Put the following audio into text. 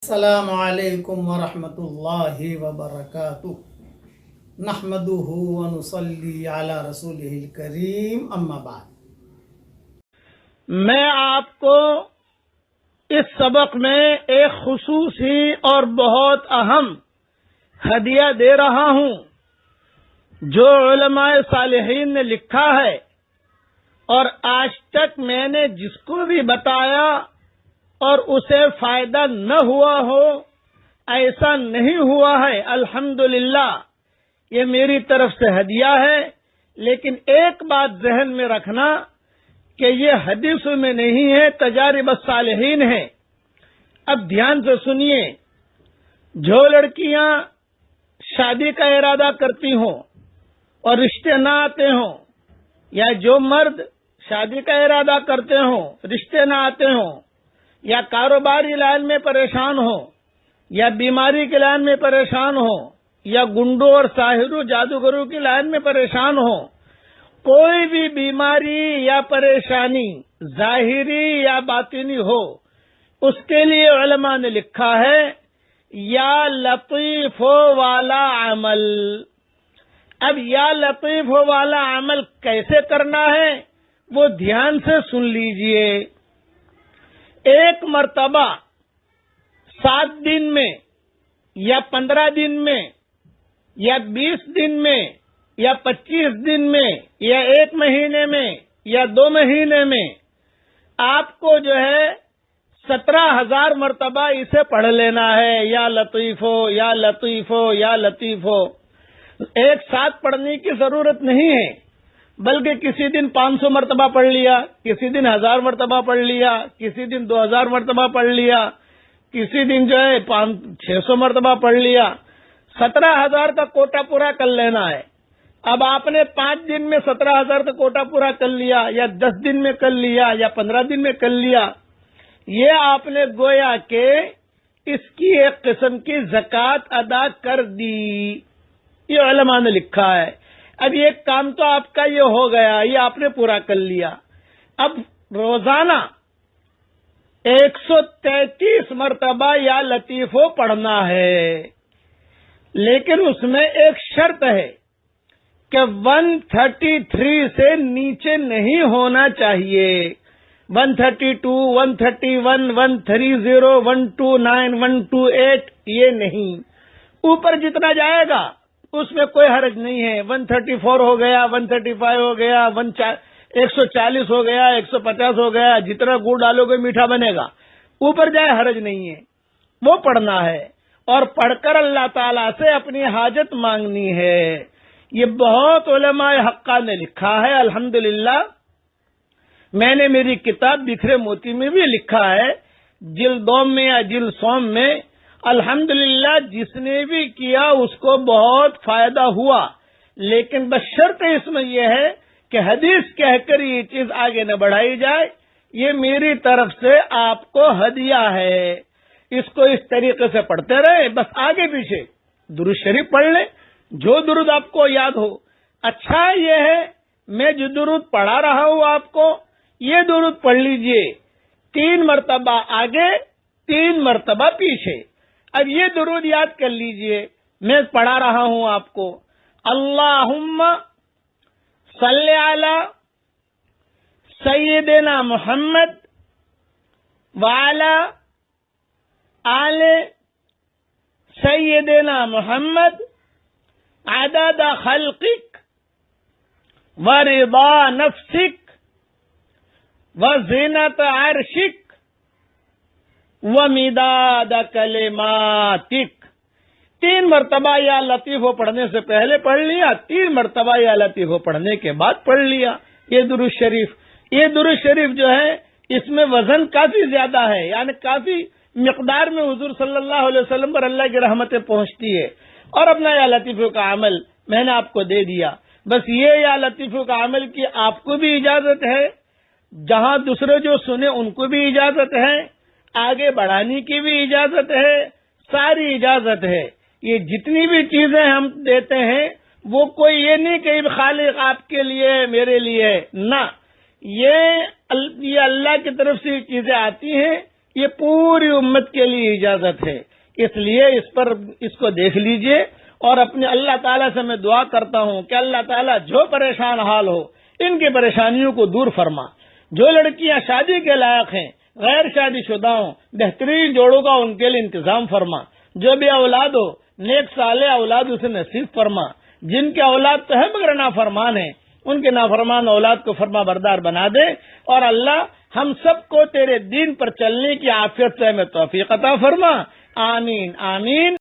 السلام علیکم ورحمۃ اللہ وبرکاتہ نحمدہ ونصلی علی رسولہ الکریم اما بعد۔ میں آپ کو اس سبق میں ایک خصوصی اور بہت اہم ہدیہ دے رہا ہوں جو علماء صالحین نے لکھا ہے، اور آج تک میں نے جس کو بھی بتایا اور اسے فائدہ نہ ہوا ہو، ایسا نہیں ہوا ہے۔ الحمدللہ یہ میری طرف سے ہدیہ ہے، لیکن ایک بات ذہن میں رکھنا کہ یہ حدیث میں نہیں ہے، تجارب الصالحین ہے۔ اب دھیان سے سنیے، جو لڑکیاں شادی کا ارادہ کرتی ہوں اور رشتے نہ آتے ہوں، یا جو مرد شادی کا ارادہ کرتے ہوں رشتے نہ آتے ہوں، یا کاروباری لائن میں پریشان ہو، یا بیماری کی لائن میں پریشان ہو، یا گنڈوں اور ساحروں جادوگروں کی لائن میں پریشان ہو، کوئی بھی بیماری یا پریشانی ظاہری یا باطنی ہو، اس کے لیے علماء نے لکھا ہے یا لطیف والا عمل۔ اب یا لطیف والا عمل کیسے کرنا ہے وہ دھیان سے سن لیجئے۔ ایک مرتبہ 7 دن میں یا 15 دن میں یا 20 دن میں یا 25 دن میں یا 1 مہینے میں یا 2 مہینے میں آپ کو جو ہے 17,000 مرتبہ اسے پڑھ لینا ہے، یا لطیف ہو یا لطیف ہو یا لطیف ہو۔ ایک ساتھ پڑھنے کی ضرورت نہیں ہے، بلکہ کسی دن 500 مرتبہ پڑھ لیا، کسی دن 1000 مرتبہ پڑھ لیا، کسی دن 2000 مرتبہ پڑھ لیا، کسی دن جو ہے 600 مرتبہ پڑھ لیا۔ 17,000 کا کوٹا پورا کر لینا ہے۔ اب آپ نے 5 دن میں 17,000 کا کوٹا پورا کر لیا، یا 10 دن میں کر لیا، یا 15 دن میں کر لیا، یہ آپ نے گویا کہ اس کی ایک قسم کی زکوٰۃ ادا کر دی، یہ علماء نے لکھا ہے۔ اب یہ کام تو آپ کا یہ ہو گیا، یہ آپ نے پورا کر لیا۔ اب روزانہ 133 مرتبہ یا لطیفو پڑھنا ہے، لیکن اس میں ایک شرط ہے کہ 133 سے نیچے نہیں ہونا چاہیے۔ 132، 131، 130، 129، 128 یہ نہیں، اوپر جتنا جائے گا اس میں کوئی حرج نہیں ہے۔ 134 ہو گیا، 135 ہو گیا، 140 ہو گیا، 150 ہو گیا، جتنا گڑ ڈالو گے میٹھا بنے گا، اوپر جائے حرج نہیں ہے، وہ پڑھنا ہے، اور پڑھ کر اللہ تعالیٰ سے اپنی حاجت مانگنی ہے۔ یہ بہت علماء حقہ نے لکھا ہے۔ الحمدللہ میں نے میری کتاب بکھرے موتی میں بھی لکھا ہے، جلد دوم میں یا جلد سوم میں۔ الحمدللہ جس نے بھی کیا اس کو بہت فائدہ ہوا، لیکن بس شرط اس میں یہ ہے کہ حدیث کہہ کر یہ چیز آگے نہ بڑھائی جائے۔ یہ میری طرف سے آپ کو ہدیہ ہے، اس کو اس طریقے سے پڑھتے رہے، بس آگے پیچھے درود شریف پڑھ لیں، جو درود آپ کو یاد ہو۔ اچھا یہ ہے میں جو درود پڑھا رہا ہوں آپ کو، یہ درود پڑھ لیجئے، 3 مرتبہ آگے 3 مرتبہ پیچھے۔ اب یہ درود یاد کر لیجئے، میں پڑھا رہا ہوں آپ کو، اللہم صلی علی سیدنا محمد وعلی آل سیدنا محمد عدد خلقک ورضا نفسک وزینت عرشک ومداد کلماتک۔ 3 مرتبہ یا لطیفو پڑھنے سے پہلے پڑھ لیا، 3 مرتبہ یا لطیفو پڑھنے کے بعد پڑھ لیا یہ درود شریف۔ یہ درود شریف جو ہے اس میں وزن کافی زیادہ ہے، یعنی کافی مقدار میں حضور صلی اللہ علیہ وسلم پر اللہ کی رحمتیں پہنچتی ہے۔ اور اپنا یا لطیفو کا عمل میں نے آپ کو دے دیا، بس یہ یا لطیفو کا عمل کی آپ کو بھی اجازت ہے، جہاں دوسرے جو سنے ان کو بھی اجازت ہے، آگے بڑھانے کی بھی اجازت ہے، ساری اجازت ہے۔ یہ جتنی بھی چیزیں ہم دیتے ہیں وہ کوئی یہ نہیں کہ خالق آپ کے لیے میرے لیے، نہ، یہ اللہ کی طرف سے چیزیں آتی ہیں، یہ پوری امت کے لیے اجازت ہے، اس لیے اس کو دیکھ لیجئے، اور اپنے اللہ تعالیٰ سے میں دعا کرتا ہوں کہ اللہ تعالیٰ جو پریشان حال ہو ان کی پریشانیوں کو دور فرما۔ جو لڑکیاں شادی کے لائق ہیں، غیر شادی شدہ ہوں، بہترین جوڑوں کا ان کے لیے انتظام فرما۔ جو بھی اولاد ہو، نیک صالح اولاد اسے نصیب فرما۔ جن کے اولاد تو ہے مگر نافرمان ہیں، ان کے نافرمان اولاد کو فرما بردار بنا دے، اور اللہ ہم سب کو تیرے دین پر چلنے کی عافیت سے ہمیں توفیق عطا فرما۔ آمین آمین۔